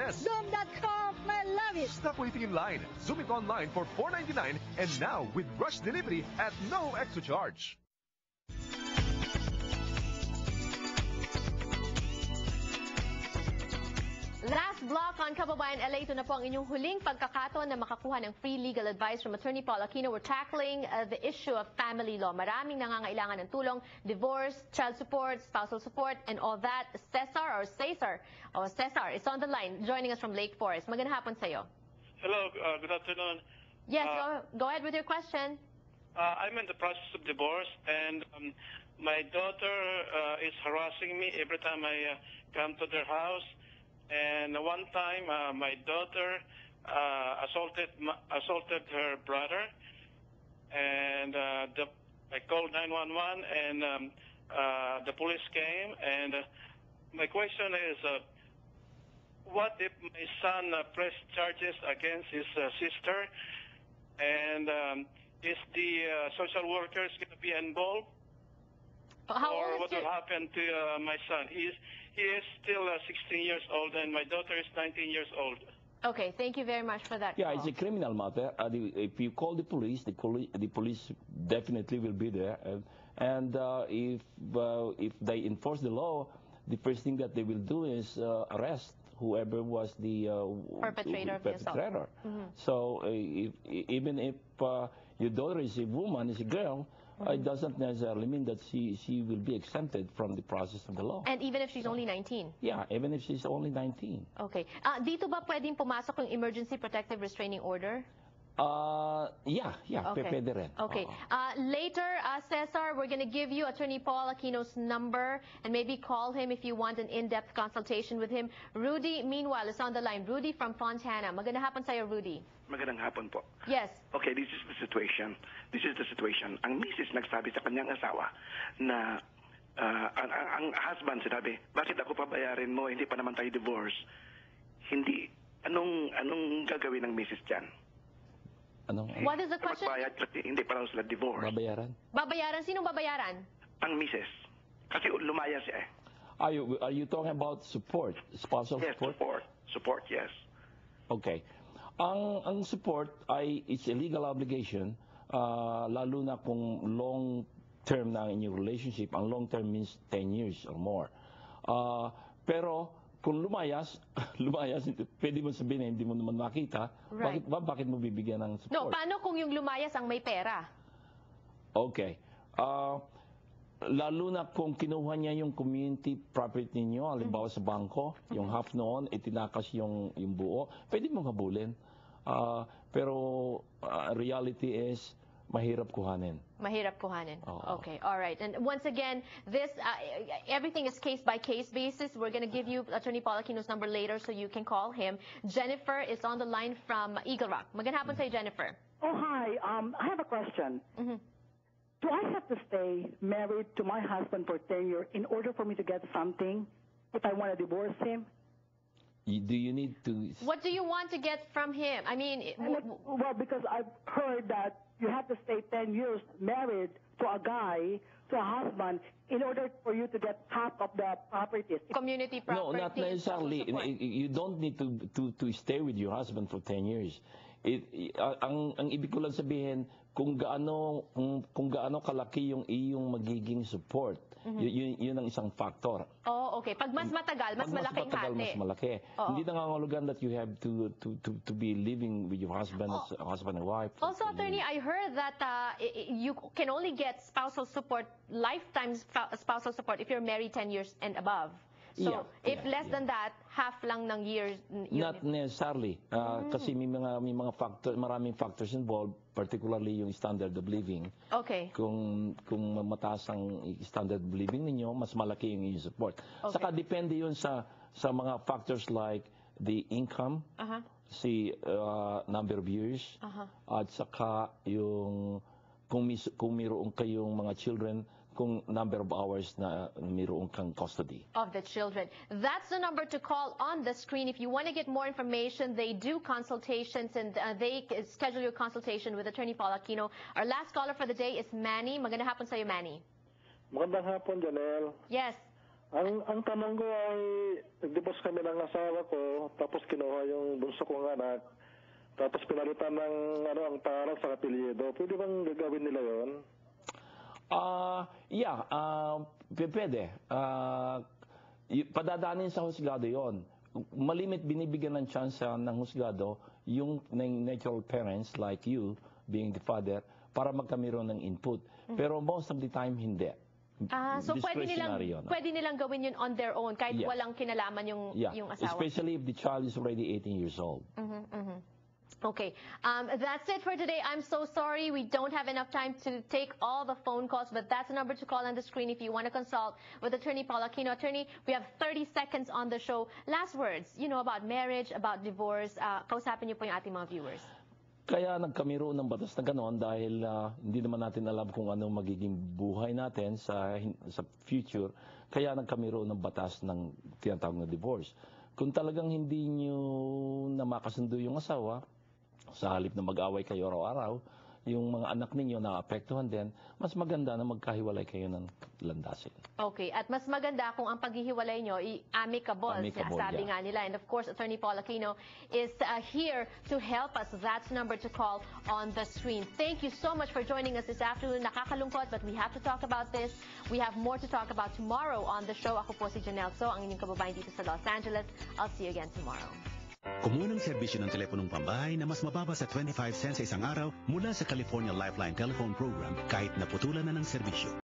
SMS. Dome.com, I love it. Stop waiting in line. Zoom it online for $4.99 and now with Rush Delivery at no extra charge. Last block on Kababayan LA, ito na po ang inyong huling pagkakataon na makakuha ng free legal advice from Attorney Paul Aquino. We're tackling the issue of family law. Maraming nangangailangan ng tulong, divorce, child support, spousal support, and all that. Cesar is on the line, joining us from Lake Forest. Magandang hapon sa'yo. Hello, good afternoon. Yes, go ahead with your question. I'm in the process of divorce, and my daughter is harassing me every time I come to their house. And one time, my daughter assaulted her brother, and I called 911, and the police came. And my question is, what if my son pressed charges against his sister, and is the social workers going to be involved? Or what will happen to my son? He is still 16 years old, and my daughter is 19 years old. Okay, thank you very much for that. Yeah, it's a criminal matter. If you call the police definitely will be there. And if they enforce the law, the first thing that they will do is arrest whoever was the perpetrator. So even if your daughter is a woman, is a girl, it doesn't necessarily mean that she will be exempted from the process of the law. And even if she's only 19? Yeah, even if she's only 19. Okay. Dito ba pwedeng pumasok yung emergency protective restraining order? Yeah, okay. Pwede rin. Okay. Later, Cesar, we're going to give you Attorney Paul Aquino's number and maybe call him if you want an in-depth consultation with him. Rudy, meanwhile, is on the line. Rudy from Fontana. Magandang hapon sa'yo, Rudy. Magandang hapon po. Yes. Okay, this is the situation. Ang misis nagsabi sa kanyang asawa na ang husband sinabi, bakit ako pabayarin mo, hindi pa naman tayo divorce? Hindi. Anong gagawin ng misis dyan? What is the question? Magbayad kasi hindi pa raw sila divorce. Babayaran? Babayaran? Sinong babayaran? Ang misis. Kasi lumaya siya eh. Are you talking about support? Spousal support? Yes, support, yes. Okay. Ang support it's a legal obligation, lalo na kung long term na ang inyong relationship. Ang long term means 10 years or more. Pero kung lumayas, pwede mo sabihin na hindi mo naman makita, right. Bakit mo bibigyan ng support? No, paano kung yung lumayas ang may pera? Okay. Lalo na kung kinuha niya yung community property ninyo, halimbawa sa bangko, yung half noon, itinakas yung buo, pwede mong habulin. Pero reality is, mahirap kuhanin. Mahirap kuhanin. Okay, all right. And once again, this everything is case-by-case basis. We're going to give you Attorney Paul Aquino's number later so you can call him. Jennifer is on the line from Eagle Rock. Magandang hapon sa'yo, Jennifer. Oh, hi. I have a question. Do I have to stay married to my husband for 10 years in order for me to get something if I want to divorce him? Do you need to... What do you want to get from him? I mean... Well, because I've heard that you have to stay 10 years married to a guy, to a husband, in order for you to get half of the properties. Community property. No, not necessarily. You don't need to stay with your husband for 10 years. Ang ibig ko lang sabihin, kung gaano kalaki yung iyong magiging support, yun ang isang factor. Oh, okay. Pag mas matagal, mas malaking hati. Mas malaki. Hindi nangangahulugan that you have to be living with your husband as a husband and wife. Also, attorney, I heard that you can only get spousal support, lifetime spousal support, if you're married 10 years and above. So, if less than that, half lang ng years. Not necessarily. Kasi may mga factor, maraming factors involved, particularly yung standard of living. Okay. Kung mataas ang standard of living ninyo, mas malaki yung inyong support. Okay. Saka depende yun sa mga factors like the income, number of years, at saka yung kung mayroon kayong mga children, kung number of hours na mayroon kang custody of the children. That's the number to call on the screen if you want to get more information. They do consultations and they schedule your consultation with Attorney Paul Aquino. Our last caller for the day is Manny. Magandang hapon sa'yo, Manny. Magandang hapon, Janelle. Yes. Ang tanong ko ay, nag-divorce kami ng asawa ko, tapos kinuha yung bunso kong anak, tapos pinalitan ng ang pangalan sa apelyido. Pwede bang gagawin nila yon? Pwede. Padadaanin sa husgado yon. Malimit binibigyan ng chance ng husgado yung natural parents like you, being the father, para magkamiron ng input. Pero most of the time, hindi. So Discretionary yun. pwede nilang gawin yun on their own kahit Yeah. walang kinalaman yung asawa. Especially if the child is already 18 years old. Okay, that's it for today. I'm so sorry we don't have enough time to take all the phone calls, but that's the number to call on the screen if you want to consult with Attorney Paul Aquino. Attorney, we have 30 seconds on the show. Last words, about marriage, about divorce. Kausapin niyo po yung ating mga viewers. Kaya nagkamiro ng batas na gano'n dahil hindi naman natin alam kung anong magiging buhay natin sa future. Kaya nagkamiro ng batas ng tinatawag na divorce. Kung talagang hindi nyo na makasundo yung asawa, sa halip na mag-away kayo araw-araw, yung mga anak ninyo na apektuhan din, mas maganda na magkahiwalay kayo ng landasin. Okay, at mas maganda kung ang paghihiwalay nyo amicable, sabi nga nila. And of course, Attorney Paul Aquino is here to help us. That's the number to call on the screen. Thank you so much for joining us this afternoon. Nakakalungkot, but we have to talk about this. We have more to talk about tomorrow on the show. Ako po si Janelle So, ang inyong kababayan dito sa Los Angeles. I'll see you again tomorrow. Kumuha ng serbisyo ng teleponong pambahay na mas mababa sa 25 cents sa isang araw mula sa California Lifeline Telephone Program kahit naputulan na ng serbisyo.